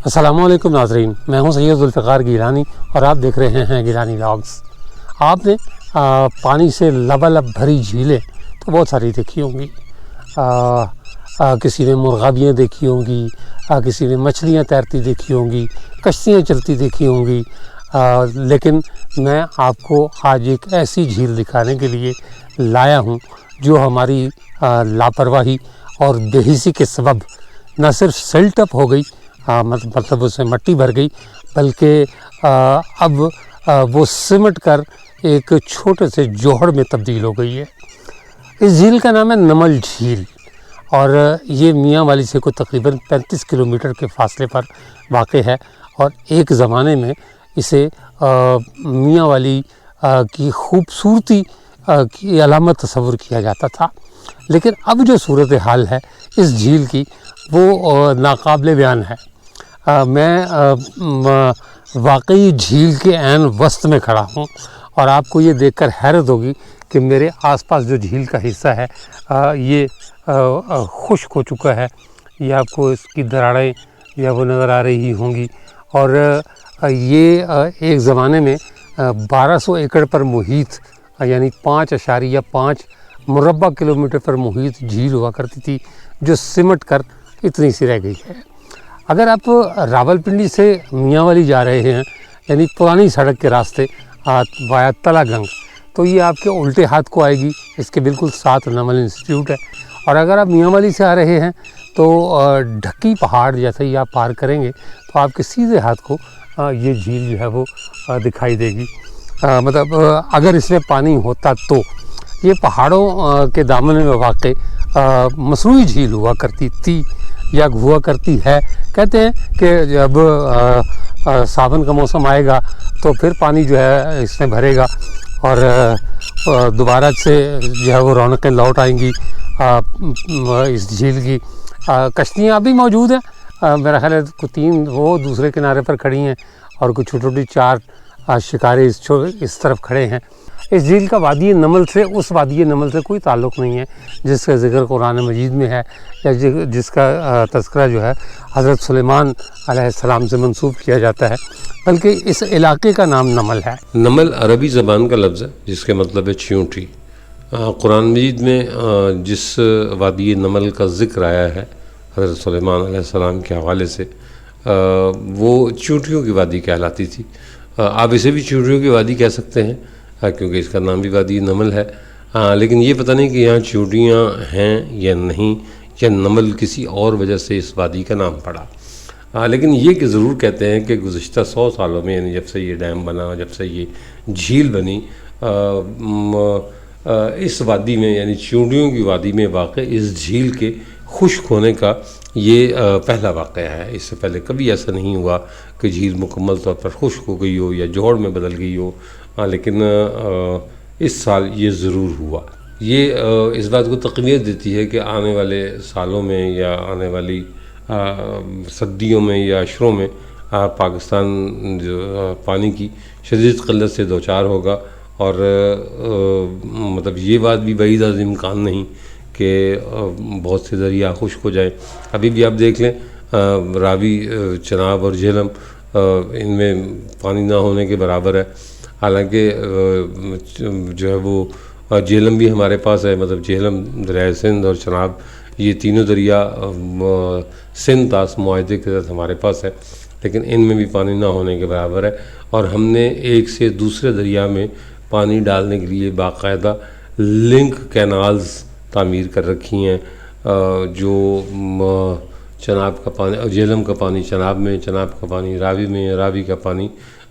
السلام علیکم ناظرین، میں ہوں سید ذوالفقار گیلانی اور آپ دیکھ رہے ہیں گیلانی لاگز۔ آپ نے پانی سے لبالب بھری جھیلیں تو بہت ساری دیکھی ہوں گی۔ کسی نے مرغابیاں دیکھی ہوں گی، کسی نے مچھلیاں تیرتی دیکھی ہوں گی، کشتیاں چلتی دیکھی ہوں گی، لیکن میں آپ کو آج ایک ایسی جھیل دکھانے کے لیے لایا ہوں جو ہماری لاپرواہی اور بے حسی کے سبب نہ صرف سیلٹ اپ ہو گئی، مطلب اس میں مٹی بھر گئی، بلکہ اب وہ سمٹ کر ایک چھوٹے سے جوہر میں تبدیل ہو گئی ہے۔ اس جھیل کا نام ہے نمل جھیل، اور یہ میاں والی سے کوئی تقریباً 35 کلومیٹر کے فاصلے پر واقع ہے، اور ایک زمانے میں اسے میاں والی کی خوبصورتی کی علامت تصور کیا جاتا تھا، لیکن اب جو صورتحال ہے اس جھیل کی وہ ناقابل بیان ہے۔ میں واقعی جھیل کے عین وسط میں کھڑا ہوں، اور آپ کو یہ دیکھ کر حیرت ہوگی کہ میرے آس پاس جو جھیل کا حصہ ہے یہ خشک ہو چکا ہے۔ یہ آپ کو اس کی دراڑیں یا وہ نظر آ رہی ہوں گی، اور یہ ایک زمانے میں 1200 ایکڑ پر محیط، یعنی 5.5 مربع کلومیٹر پر محیط جھیل ہوا کرتی تھی، جو سمٹ کر اتنی سی رہ گئی ہے۔ اگر آپ راولپنڈی سے میاں والی جا رہے ہیں، یعنی پرانی سڑک کے راستے وایا تلا گنگ، تو یہ آپ کے الٹے ہاتھ کو آئے گی، اس کے بالکل ساتھ نمل انسٹیٹیوٹ ہے۔ اور اگر آپ میاں والی سے آ رہے ہیں تو ڈھکی پہاڑ جیسے ہی آپ پار کریں گے تو آپ کے سیدھے ہاتھ کو یہ جھیل جو ہے وہ دکھائی دے گی۔ مطلب اگر اس میں پانی ہوتا تو یہ پہاڑوں کے دامن میں واقع مصنوعی جھیل ہوا کرتی تھی یا ہوا کرتی ہے۔ کہتے ہیں کہ جب ساون کا موسم آئے گا تو پھر پانی جو ہے اس میں بھرے گا، اور دوبارہ سے جو ہے وہ رونقیں لوٹ آئیں گی اس جھیل کی۔ کشتیاں ابھی موجود ہیں، میرا خیال ہے کچھ 3 وہ دوسرے کنارے پر کھڑی ہیں، اور کچھ چھوٹی چھوٹی 4 شکاری اس طرف کھڑے ہیں۔ اس جھیل کا وادی نمل سے، اس وادی نمل سے کوئی تعلق نہیں ہے جس کا ذکر قرآن مجید میں ہے، یا جس کا تذکرہ جو ہے حضرت سلیمان علیہ السلام سے منسوب کیا جاتا ہے، بلکہ اس علاقے کا نام نمل ہے۔ نمل عربی زبان کا لفظ ہے جس کے مطلب ہے چیونٹی۔ قرآن مجید میں جس وادی نمل کا ذکر آیا ہے حضرت سلیمان علیہ السلام کے حوالے سے، وہ چیونٹیوں کی وادی کہلاتی تھی۔ آپ اسے بھی چیونٹیوں کی وادی کہہ سکتے ہیں کیونکہ اس کا نام بھی وادی نمل ہے، لیکن یہ پتہ نہیں کہ یہاں چیونٹیاں ہیں یا نہیں، یا نمل کسی اور وجہ سے اس وادی کا نام پڑا۔ لیکن یہ کہ ضرور کہتے ہیں کہ گزشتہ 100 سالوں میں، یعنی جب سے یہ ڈیم بنا، جب سے یہ جھیل بنی، اس وادی میں یعنی چیونٹیوں کی وادی میں واقع اس جھیل کے خشک ہونے کا یہ پہلا واقعہ ہے۔ اس سے پہلے کبھی ایسا نہیں ہوا کہ جھیل مکمل طور پر خشک ہو گئی ہو یا جوہر میں بدل گئی ہو، لیکن اس سال یہ ضرور ہوا۔ یہ اس بات کو تقویت دیتی ہے کہ آنے والے سالوں میں یا آنے والی صدیوں میں یا عشروں میں پاکستان جو پانی کی شدید قلت سے دوچار ہوگا، اور مطلب یہ بات بھی بعید از امکان نہیں کہ بہت سے دریا خشک ہو جائیں۔ ابھی بھی آپ دیکھ لیں راوی، چناب اور جہلم ان میں پانی نہ ہونے کے برابر ہے، حالانکہ جو ہے وہ جہلم بھی ہمارے پاس ہے، مطلب جہلم، دریائے سندھ اور چناب، یہ تینوں دریا سندھ طاس معاہدے کے تحت ہمارے پاس ہے، لیکن ان میں بھی پانی نہ ہونے کے برابر ہے، اور ہم نے ایک سے دوسرے دریا میں پانی ڈالنے کے لیے باقاعدہ لنک کینالز تعمیر کر رکھی ہیں، جو چناب کا پانی، جہلم کا پانی چناب میں، چناب کا پانی راوی میں، راوی کا پانی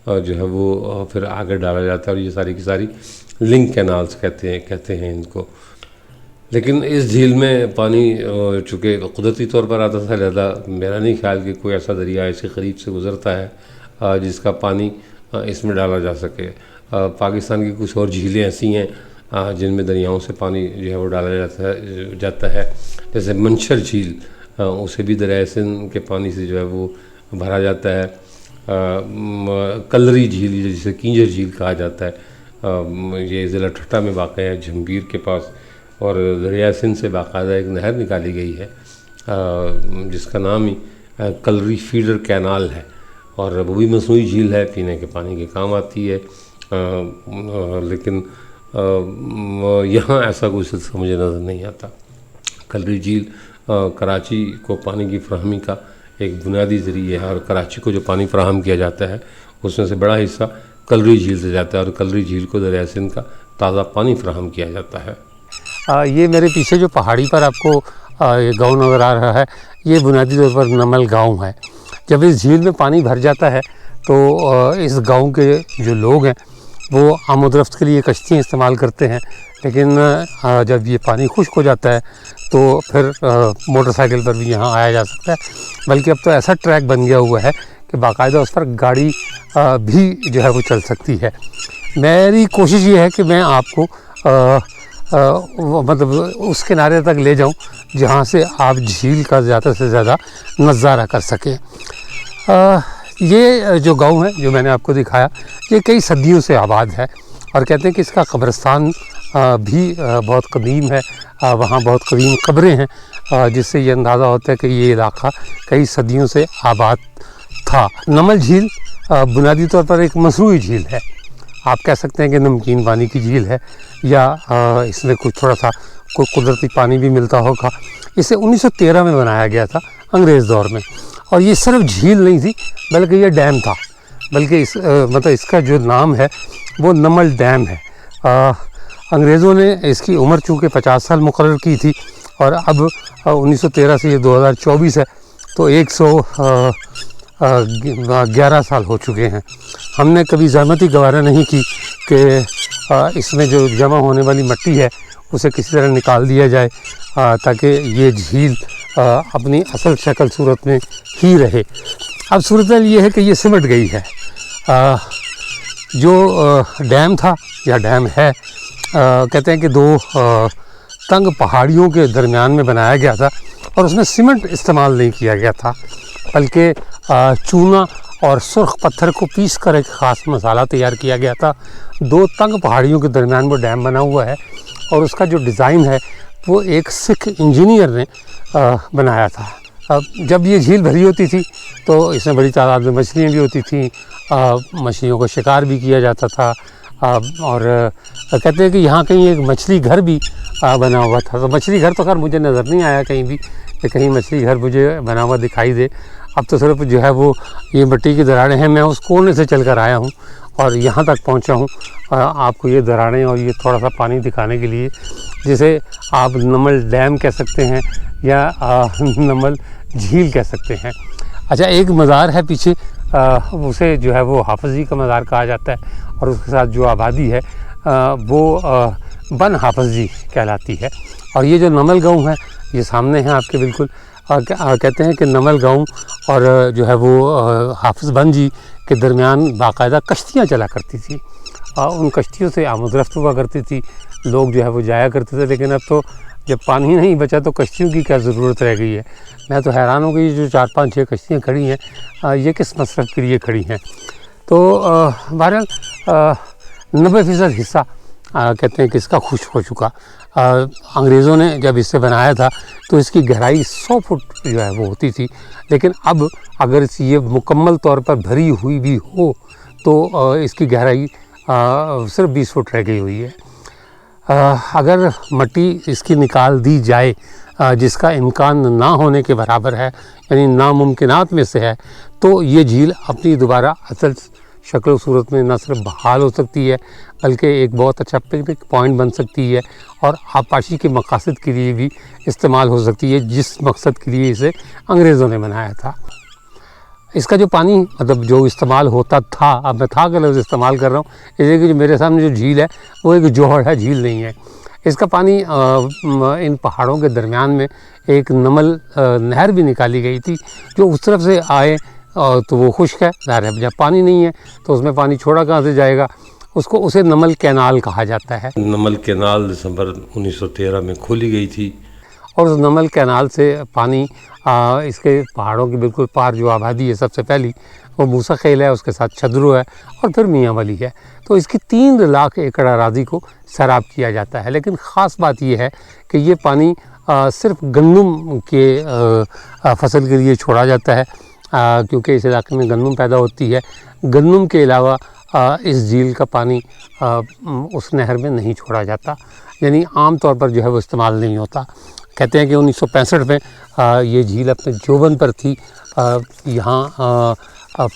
جو ہے وہ پھر آگے ڈالا جاتا ہے، اور یہ ساری کی ساری لنک کینالز کہتے ہیں ان کو۔ لیکن اس جھیل میں پانی چونکہ قدرتی طور پر آتا تھا، لہذا میرا نہیں خیال کہ کوئی ایسا دریا ایسے قریب سے گزرتا ہے جس کا پانی اس میں ڈالا جا سکے۔ پاکستان کی کچھ اور جھیلیں ایسی ہیں جن میں دریاؤں سے پانی جو ہے وہ ڈالا جاتا ہے، جیسے منشر جھیل، اسے بھی دریائے سندھ کے پانی سے جو ہے وہ بھرا جاتا ہے۔ کلری جھیل جسے کینجر جھیل کہا جاتا ہے، یہ ضلع ٹھٹہ میں واقع ہے، جھمبیر کے پاس، اور دریائے سندھ سے باقاعدہ ایک نہر نکالی گئی ہے جس کا نام ہی کلری فیڈر کینال ہے اور وہ بھی مصنوعی جھیل ہے، پینے کے پانی کے کام آتی ہے، لیکن یہاں ایسا کوئی سلسلہ مجھے نظر نہیں آتا۔ کلری جھیل کراچی کو پانی کی فراہمی کا ایک بنیادی ذریعہ ہے، اور کراچی کو جو پانی فراہم کیا جاتا ہے اس میں سے بڑا حصہ کلری جھیل سے جاتا ہے، اور کلری جھیل کو دریائے سندھ کا تازہ پانی فراہم کیا جاتا ہے۔ یہ میرے پیچھے جو پہاڑی پر آپ کو یہ گاؤں نظر آ رہا ہے، یہ بنیادی طور پر نمل گاؤں ہے۔ جب اس جھیل میں پانی بھر جاتا ہے تو اس گاؤں کے جو لوگ ہیں وہ آمد و رفت کے لیے کشتیاں استعمال کرتے ہیں، لیکن جب یہ پانی خشک ہو جاتا ہے تو پھر موٹر سائیکل پر بھی یہاں آیا جا سکتا ہے، بلکہ اب تو ایسا ٹریک بن گیا ہوا ہے کہ باقاعدہ اس پر گاڑی بھی جو ہے وہ چل سکتی ہے۔ میری کوشش یہ ہے کہ میں آپ کو مطلب اس کنارے تک لے جاؤں جہاں سے آپ جھیل کا زیادہ سے زیادہ نظارہ کر سکیں۔ یہ جو گاؤں ہے جو میں نے آپ کو دکھایا، یہ کئی صدیوں سے آباد ہے، اور کہتے ہیں کہ اس کا قبرستان بھی بہت قدیم ہے، وہاں بہت قدیم قبریں ہیں، جس سے یہ اندازہ ہوتا ہے کہ یہ علاقہ کئی صدیوں سے آباد تھا۔ نمل جھیل بنیادی طور پر ایک مصنوعی جھیل ہے، آپ کہہ سکتے ہیں کہ نمکین پانی کی جھیل ہے، یا اس میں کچھ تھوڑا سا کوئی قدرتی پانی بھی ملتا ہوگا۔ اسے 1913 میں بنایا گیا تھا انگریز دور میں، اور یہ صرف جھیل نہیں تھی بلکہ یہ ڈیم تھا، بلکہ اس کا جو نام ہے وہ نمل ڈیم ہے۔ انگریزوں نے اس کی عمر چونکہ 50 سال مقرر کی تھی، اور اب 1913 سے یہ 2024 ہے، تو 111 سال ہو چکے ہیں۔ ہم نے کبھی زحمت ہی گوارا نہیں کی کہ اس میں جو جمع ہونے والی مٹی ہے اسے کسی طرح نکال دیا جائے، تاکہ یہ جھیل اپنی اصل شکل صورت میں ہی رہے۔ اب صورتحال یہ ہے کہ یہ سمٹ گئی ہے۔ جو ڈیم تھا یا ڈیم ہے، کہتے ہیں کہ دو تنگ پہاڑیوں کے درمیان میں بنایا گیا تھا، اور اس میں سیمنٹ استعمال نہیں کیا گیا تھا، بلکہ چونا اور سرخ پتھر کو پیس کر ایک خاص مسالہ تیار کیا گیا تھا۔ دو تنگ پہاڑیوں کے درمیان وہ ڈیم بنا ہوا ہے، اور اس کا جو ڈیزائن ہے وہ ایک سکھ انجینئر نے بنایا تھا۔ جب یہ جھیل بھری ہوتی تھی تو اس میں بڑی تعداد میں مچھلیاں بھی ہوتی تھیں، مچھلیوں کا شکار بھی کیا جاتا تھا، اور کہتے ہیں کہ یہاں کہیں ایک مچھلی گھر بھی بنا ہوا تھا۔ تو مچھلی گھر تو خیر مجھے نظر نہیں آیا کہیں بھی کہ کہیں مچھلی گھر مجھے بنا ہوا دکھائی دے۔ اب تو صرف جو ہے وہ یہ مٹی کی دراڑیں ہیں، میں اس کونے سے چل کر آیا ہوں اور یہاں تک پہنچا ہوں آپ کو یہ دراڑیں اور یہ تھوڑا سا پانی دکھانے کے لیے، جسے آپ نمل ڈیم کہہ سکتے ہیں یا نمل جھیل کہہ سکتے ہیں۔ اچھا، ایک مزار ہے پیچھے، اسے جو ہے وہ حافظ جی کا مزار کہا جاتا ہے، اور اس کے ساتھ جو آبادی ہے وہ بن حافظ جی کہلاتی ہے۔ اور یہ جو نمل گاؤں ہے یہ سامنے ہیں آپ کے بالکل، کہتے ہیں کہ نمل گاؤں اور جو ہے وہ حافظ بن جی کے درمیان باقاعدہ کشتیاں چلا کرتی تھیں، ان کشتیوں سے آمد و رفت ہوا کرتی تھی، لوگ جو ہے وہ جایا کرتے تھے۔ لیکن اب تو جب پانی نہیں بچا تو کشتیوں کی کیا ضرورت رہ گئی ہے؟ میں تو حیران ہوں کہ یہ جو 4-5-6 کشتیاں کھڑی ہیں یہ کس مصرف کے لیے کھڑی ہیں؟ تو بہرحال 90% حصہ کہتے ہیں کہ اس کا خشک ہو چکا۔ انگریزوں نے جب اسے بنایا تھا تو اس کی گہرائی 100 فٹ جو ہے وہ ہوتی تھی، لیکن اب اگر یہ مکمل طور پر بھری ہوئی بھی ہو تو اس کی گہرائی صرف 20 فٹ رہ گئی ہوئی ہے۔ اگر مٹی اس کی نکال دی جائے، جس کا امکان نہ ہونے کے برابر ہے، یعنی ناممکنات میں سے ہے، تو یہ جھیل اپنی دوبارہ اصل شکل و صورت میں نہ صرف بحال ہو سکتی ہے بلکہ ایک بہت اچھا پکنک پوائنٹ بن سکتی ہے، اور آبپاشی کے مقاصد کے لیے بھی استعمال ہو سکتی ہے، جس مقصد کے لیے اسے انگریزوں نے بنایا تھا۔ اس کا جو پانی مطلب جو استعمال ہوتا تھا، اب میں تھا کہ لفظ استعمال کر رہا ہوں، اس لیے کہ جو میرے سامنے جو جھیل ہے وہ ایک جوہر ہے، جھیل نہیں ہے۔ اس کا پانی ان پہاڑوں کے درمیان میں ایک نمل نہر بھی نکالی گئی تھی جو اس طرف سے آئے تو وہ خشک ہے، ظاہر ہے جب پانی نہیں ہے تو اس میں پانی چھوڑا کہاں سے جائے گا، اسے نمل کینال کہا جاتا ہے۔ نمل کینال دسمبر 1913 میں کھولی گئی تھی، اور اس نمل کینال سے پانی اس کے پہاڑوں کی بالکل پار جو آبادی ہے سب سے پہلی وہ موسیٰ خیل ہے، اس کے ساتھ چھدرو ہے، اور پھر میاں ولی ہے۔ تو اس کی 3 لاکھ ایکڑ اراضی کو سیراب کیا جاتا ہے، لیکن خاص بات یہ ہے کہ یہ پانی صرف گندم کے فصل کے لیے چھوڑا جاتا ہے، کیونکہ اس علاقے میں گندم پیدا ہوتی ہے۔ گندم کے علاوہ اس جھیل کا پانی اس نہر میں نہیں چھوڑا جاتا، یعنی عام طور پر جو ہے وہ استعمال نہیں ہوتا۔ کہتے ہیں کہ 1965 میں یہ جھیل اپنے جوبن پر تھی۔ یہاں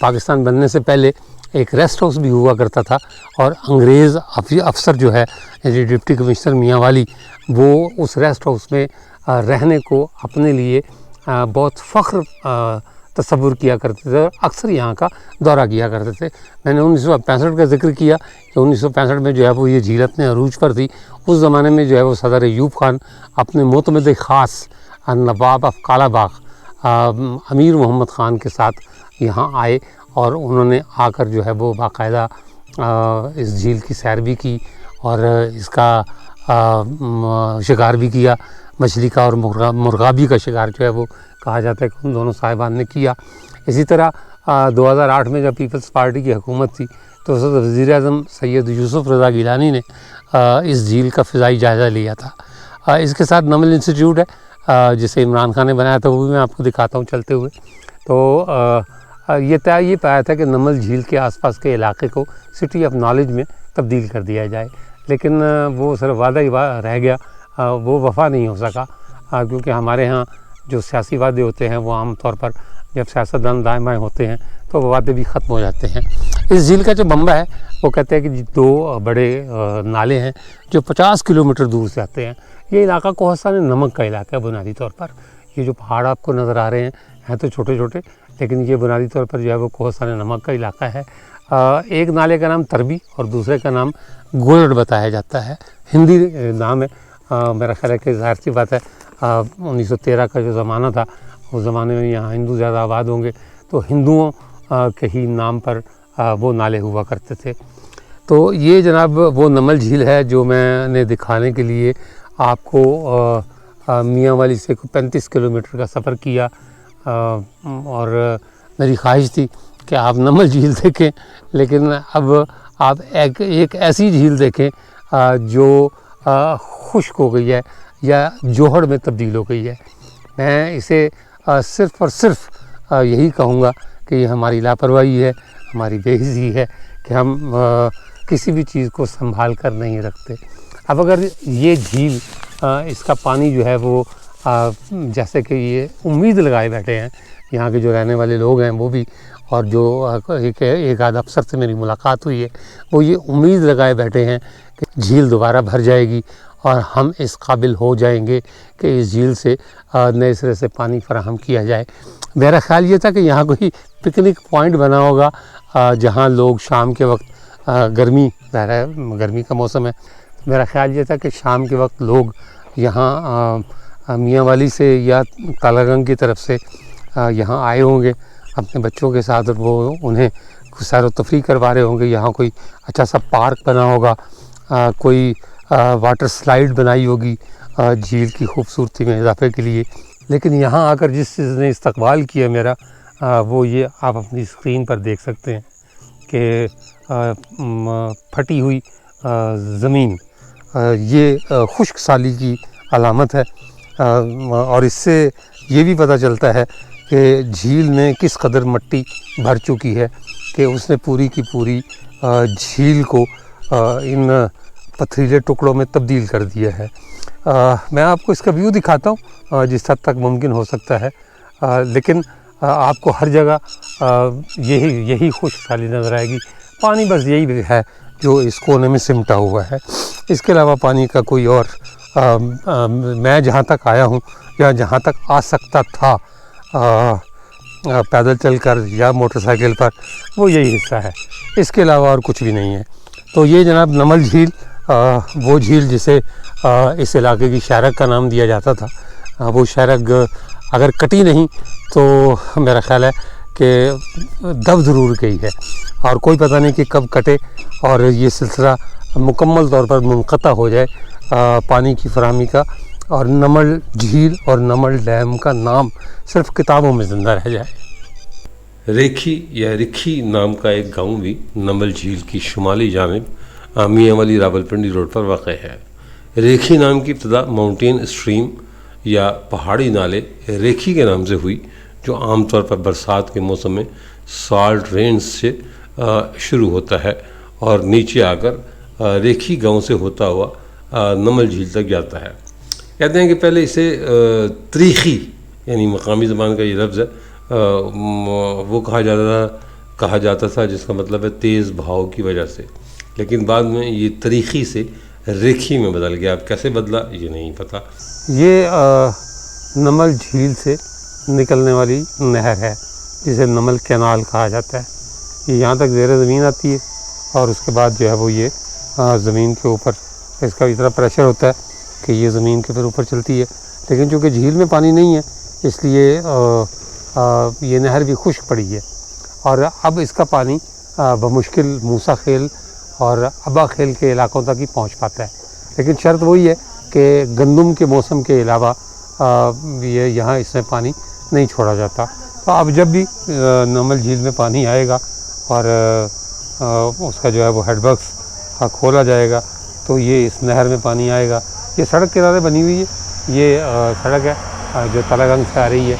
پاکستان بننے سے پہلے ایک ریسٹ ہاؤس بھی ہوا کرتا تھا، اور انگریز افسر جو ہے ڈپٹی کمشنر میاں والی، وہ اس ریسٹ ہاؤس میں رہنے کو اپنے لیے بہت فخر تصور کیا کرتے تھے، اور اکثر یہاں کا دورہ کیا کرتے تھے۔ میں نے 1965 کا ذکر کیا کہ 1965 میں جو ہے وہ یہ جھیل اپنے عروج پر تھی۔ اس زمانے میں جو ہے وہ صدر ایوب خان اپنے معتمد خاص نواب آف کالا باغ امیر محمد خان کے ساتھ یہاں آئے، اور انہوں نے آ کر جو ہے وہ باقاعدہ اس جھیل کی سیر بھی کی، اور اس کا شکار بھی کیا، مچھلی کا اور مرغابی کا شکار جو ہے وہ کہا جاتا ہے کہ ان دونوں صاحبان نے کیا۔ اسی طرح 2008 میں جب پیپلز پارٹی کی حکومت تھی تو وزیر اعظم سید یوسف رضا گیلانی نے اس جھیل کا فضائی جائزہ لیا تھا۔ اس کے ساتھ نمل انسٹیٹیوٹ ہے جسے عمران خان نے بنایا تھا، وہ بھی میں آپ کو دکھاتا ہوں چلتے ہوئے۔ تو یہ پایا تھا کہ نمل جھیل کے آس پاس کے علاقے کو سٹی آف نالج میں تبدیل کر دیا جائے، لیکن وہ صرف وعدہ ہی رہ گیا، وہ وفا نہیں ہو سکا، کیونکہ ہمارے ہاں جو سیاسی وعدے ہوتے ہیں وہ عام طور پر جب سیاستدان دائیں بائیں ہوتے ہیں تو وہ وعدے بھی ختم ہو جاتے ہیں۔ اس جھیل کا جو منبع ہے وہ کہتے ہیں کہ دو بڑے نالے ہیں جو 50 کلومیٹر دور سے آتے ہیں۔ یہ علاقہ کوہستان نمک کا علاقہ ہے بنیادی طور پر۔ یہ جو پہاڑ آپ کو نظر آ رہے ہیں تو چھوٹے چھوٹے، لیکن یہ بنیادی طور پر جو ہے وہ کوہستان نمک کا علاقہ ہے۔ ایک نالے کا نام تربی اور دوسرے کا نام گولڈ بتایا جاتا ہے، ہندی نام ہے۔ میرا خیال ہے کہ ظاہر سی بات ہے 1913 کا جو زمانہ تھا، اس زمانے میں یہاں ہندو زیادہ آباد ہوں گے، تو ہندوؤں کے ہی نام پر وہ نالے ہوا کرتے تھے۔ تو یہ جناب وہ نمل جھیل ہے جو میں نے دکھانے کے لیے آپ کو میاں والی سے 35 کلومیٹر کا سفر کیا، اور میری خواہش تھی کہ آپ نمل جھیل دیکھیں، لیکن اب آپ ایک ایسی جھیل دیکھیں جو خشک ہو گئی ہے یا جوہر میں تبدیل ہو گئی ہے۔ میں اسے صرف اور صرف یہی کہوں گا کہ یہ ہماری لاپرواہی ہے، ہماری بے حسی ہے کہ ہم کسی بھی چیز کو سنبھال کر نہیں رکھتے۔ اب اگر یہ جھیل اس کا پانی جو ہے وہ جیسے کہ یہ امید لگائے بیٹھے ہیں یہاں کے جو رہنے والے لوگ ہیں وہ بھی، اور جو ایک آدھ افسر سے میری ملاقات ہوئی ہے، وہ یہ امید لگائے بیٹھے ہیں کہ جھیل دوبارہ بھر جائے گی اور ہم اس قابل ہو جائیں گے کہ اس جھیل سے نئے سرے سے پانی فراہم کیا جائے۔ میرا خیال یہ تھا کہ یہاں کوئی پکنک پوائنٹ بنا ہوگا جہاں لوگ شام کے وقت گرمی کا موسم ہے، میرا خیال یہ تھا کہ شام کے وقت لوگ یہاں میاں والی سے یا کالا گنگ کی طرف سے یہاں آئے ہوں گے اپنے بچوں کے ساتھ، اور وہ انہیں سیر و تفریح کروا رہے ہوں گے۔ یہاں کوئی اچھا سا پارک بنا ہوگا، کوئی واٹر سلائیڈ بنائی ہوگی جھیل کی خوبصورتی میں اضافے کے لیے۔ لیکن یہاں آ کر جس چیز نے استقبال کیا میرا، وہ یہ آپ اپنی اسکرین پر دیکھ سکتے ہیں کہ پھٹی ہوئی زمین، یہ خشک سالی کی علامت ہے، اور اس سے یہ بھی پتہ چلتا ہے کہ جھیل میں کس قدر مٹی بھر چکی ہے کہ اس نے پوری کی پوری جھیل کو ان پتھریلے ٹکڑوں میں تبدیل کر دیا ہے۔ میں آپ کو اس کا ویو دکھاتا ہوں جس حد تک ممکن ہو سکتا ہے، لیکن آپ کو ہر جگہ یہی خشک سالی نظر آئے گی۔ پانی بس یہی ہے جو اس کونے میں سمٹا ہوا ہے، اس کے علاوہ پانی کا کوئی اور میں جہاں تک آیا ہوں یا جہاں تک آ سکتا تھا پیدل چل کر یا موٹر سائیکل پر، وہ یہی حصہ ہے، اس کے علاوہ اور کچھ بھی نہیں ہے۔ تو یہ جناب نمل جھیل، وہ جھیل جسے اس علاقے کی شہرگ کا نام دیا جاتا تھا، وہ شہرگ اگر کٹی نہیں تو میرا خیال ہے کہ دب ضرور گئی ہے، اور کوئی پتہ نہیں کہ کب کٹے اور یہ سلسلہ مکمل طور پر منقطع ہو جائے پانی کی فراہمی کا، اور نمل جھیل اور نمل ڈیم کا نام صرف کتابوں میں زندہ رہ جائے۔ ریکھی یا رکھی نام کا ایک گاؤں بھی نمل جھیل کی شمالی جانب میاں والی راولپنڈی روڈ پر واقع ہے۔ ریکھی نام کی ابتدا ماؤنٹین اسٹریم یا پہاڑی نالے ریکھی کے نام سے ہوئی، جو عام طور پر برسات کے موسم میں سالٹ رینز سے شروع ہوتا ہے اور نیچے آ کر ریکھی گاؤں سے ہوتا ہوا نمل جھیل تک جاتا ہے۔ کہتے ہیں کہ پہلے اسے تریخی یعنی مقامی زبان کا یہ لفظ ہے وہ کہا جاتا تھا، جس کا مطلب ہے تیز بہاؤ کی وجہ سے، لیکن بعد میں یہ تریخی سے ریکھی میں بدل گیا۔ اب کیسے بدلا یہ نہیں پتہ۔ یہ نمل جھیل سے نکلنے والی نہر ہے جسے نمل کینال کہا جاتا ہے۔ یہ یہاں تک زیر زمین آتی ہے اور اس کے بعد جو ہے وہ یہ زمین کے اوپر اس کا اتنا پریشر ہوتا ہے کہ یہ زمین کے پھر اوپر چلتی ہے، لیکن چونکہ جھیل میں پانی نہیں ہے اس لیے یہ نہر بھی خشک پڑی ہے، اور اب اس کا پانی بمشکل موسیٰ خیل اور ابا خیل کے علاقوں تک ہی پہنچ پاتا ہے، لیکن شرط وہی ہے کہ گندم کے موسم کے علاوہ یہ یہاں اس میں پانی نہیں چھوڑا جاتا۔ تو اب جب بھی نمل جھیل میں پانی آئے گا اور اس کا جو ہے وہ ہیڈ ورکس کھولا جائے گا تو یہ اس نہر میں پانی آئے گا۔ یہ سڑک کنارے بنی ہوئی ہے، یہ سڑک ہے جو تلا گنگ سے آ رہی ہے۔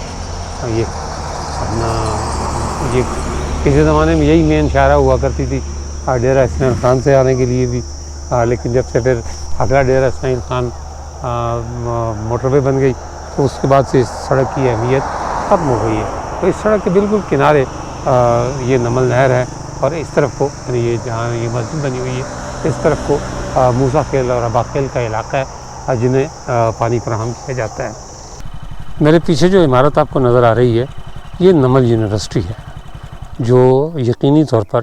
یہ کسی زمانے میں یہی مین شاہراہ ہوا کرتی تھی ڈیرہ اسماعیل خان سے آنے کے لیے بھی، لیکن جب سے پھر اگلا ڈیرہ اسماعیل خان موٹر وے بن گئی تو اس کے بعد سے اس سڑک کی اہمیت ختم ہو گئی ہے۔ تو اس سڑک کے بالکل کنارے یہ نمل نہر ہے، اور اس طرف کو یعنی یہ جہاں یہ مسجد بنی ہوئی ہے اس طرف کو موسیٰ خیل اور ابا خیل کا علاقہ ہے جنہیں پانی فراہم کیا جاتا ہے۔ میرے پیچھے جو عمارت آپ کو نظر آ رہی ہے یہ نمل یونیورسٹی ہے، جو یقینی طور پر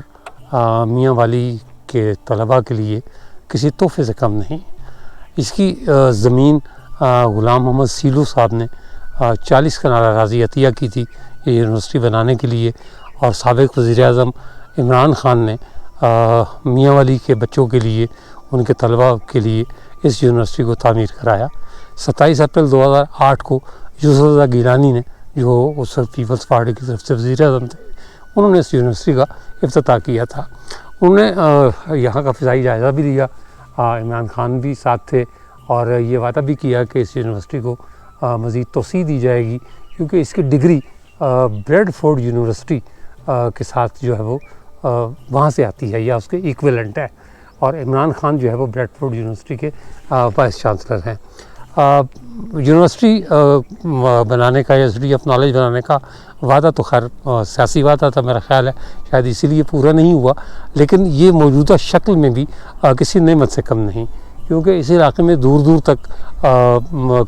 میاں والی کے طلباء کے لیے کسی تحفے سے کم نہیں۔ اس کی زمین غلام محمد سیلو صاحب نے 40 کنال اراضی عطیہ کی تھی یہ یونیورسٹی بنانے کے لیے، اور سابق وزیر اعظم عمران خان نے میاں والی کے بچوں کے لیے، ان کے طلباء کے لیے اس یونیورسٹی کو تعمیر کرایا۔ 27 اپریل 2008 کو یوسف رضا گیلانی نے، جو اس وقت پیپلز پارٹی کی طرف سے وزیر اعظم تھے، انہوں نے اس یونیورسٹی کا افتتاح کیا تھا۔ انہوں نے یہاں کا فضائی جائزہ بھی لیا، عمران خان بھی ساتھ تھے، اور یہ وعدہ بھی کیا کہ اس یونیورسٹی کو مزید توسیع دی جائے گی، کیونکہ اس کی ڈگری بریڈ فورڈ یونیورسٹی کے ساتھ جو ہے وہ وہاں سے آتی ہے یا اس کے ایکویلنٹ ہے، اور عمران خان جو ہے وہ بریڈ فورڈ یونیورسٹی کے وائس چانسلر ہیں۔ یونیورسٹی بنانے کا یا انسٹیٹیوٹ آف نالج بنانے کا وعدہ تو خیر سیاسی وعدہ تھا، میرا خیال ہے شاید اسی لیے پورا نہیں ہوا، لیکن یہ موجودہ شکل میں بھی کسی نعمت سے کم نہیں، کیونکہ اس علاقے میں دور دور تک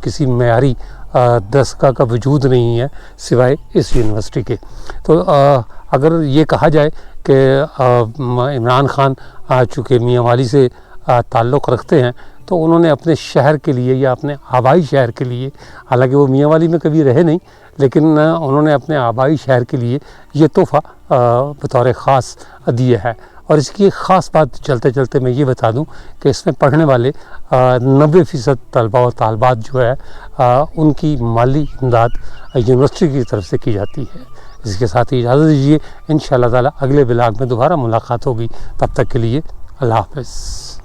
کسی معیاری دستگاہ کا وجود نہیں ہے سوائے اس یونیورسٹی کے۔ تو اگر یہ کہا جائے کہ عمران خان چونکہ میاں والی سے تعلق رکھتے ہیں تو انہوں نے اپنے شہر کے لیے یا اپنے آبائی شہر کے لیے، حالانکہ وہ میاں والی میں کبھی رہے نہیں، لیکن انہوں نے اپنے آبائی شہر کے لیے یہ تحفہ بطور خاص دیا ہے۔ اور اس کی ایک خاص بات چلتے چلتے میں یہ بتا دوں کہ اس میں پڑھنے والے 90% طلباء و طالبات جو ہے ان کی مالی امداد یونیورسٹی کی طرف سے کی جاتی ہے۔ اس کے ساتھ ہی اجازت دیجیے، انشاءاللہ تعالی اگلے بلاگ میں دوبارہ ملاقات ہوگی، تب تک کے لیے اللہ حافظ۔